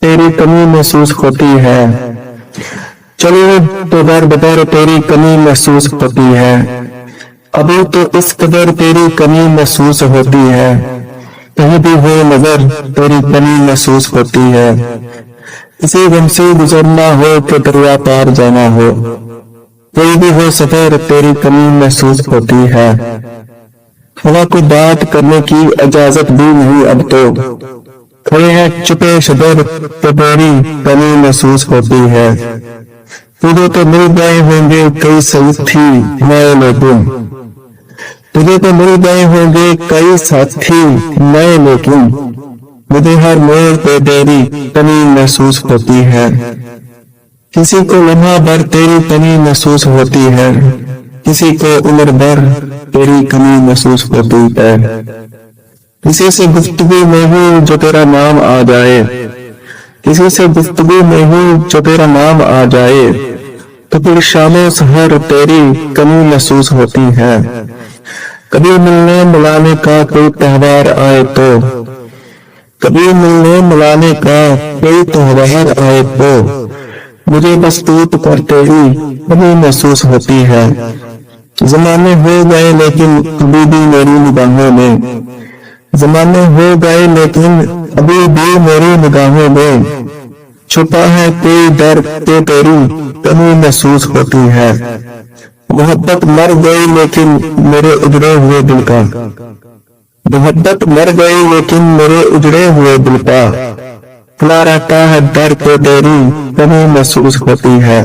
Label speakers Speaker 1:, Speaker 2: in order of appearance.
Speaker 1: तेरी कमी महसूस होती है। चलो तो दर बदर तेरी कमी महसूस होती है। अभी तो इस कदर तेरी कमी महसूस होती है। कहीं भी हो नजर तेरी कमी महसूस होती है। किसी गम से गुजरना हो तो दरिया पार जाना हो, कोई भी हो सफर तेरी कमी महसूस होती है। हवा को बात करने की इजाजत भी नहीं अब तो, खड़े हैं चुपे शदर तो तेरी कमी महसूस होती है। तुझे तो मिल गए होंगे कई साथी नए लेकिन, तुझे तो मिल गए होंगे कई साथी नए लेकिन, मुझे हर मोड़ पे तेरी कमी महसूस होती है। किसी को लम्हा भर तेरी कमी महसूस होती है, किसी को उम्र भर तेरी कमी महसूस होती है। किसी से गुफ्तगू में हूँ जो तेरा नाम आ जाए, किसी से गुफ्तगू में हूँ जो तेरा नाम आ जाए, तो फिर शामों सहर तेरी कमी महसूस होती है। कभी मिलने मिलाने का कोई त्योहार आए तो, कभी मिलने मिलाने का कोई त्योहार आए तो, मुझे बस टूट कर तेरी कमी महसूस होती है। ज़माने हो गए लेकिन अभी भी मेरी निगाहों में, ज़माने हो गए लेकिन अभी भी मेरी निगाहों में, छुपा है कोई दर्द तो तेरी कमी महसूस होती है। मोहब्बत मर गई लेकिन मेरे उजड़े हुए दिल का, मोहब्बत मर गई लेकिन मेरे उजड़े हुए दिल का, खुला रहता है दर्द तो तेरी कमी महसूस होती है।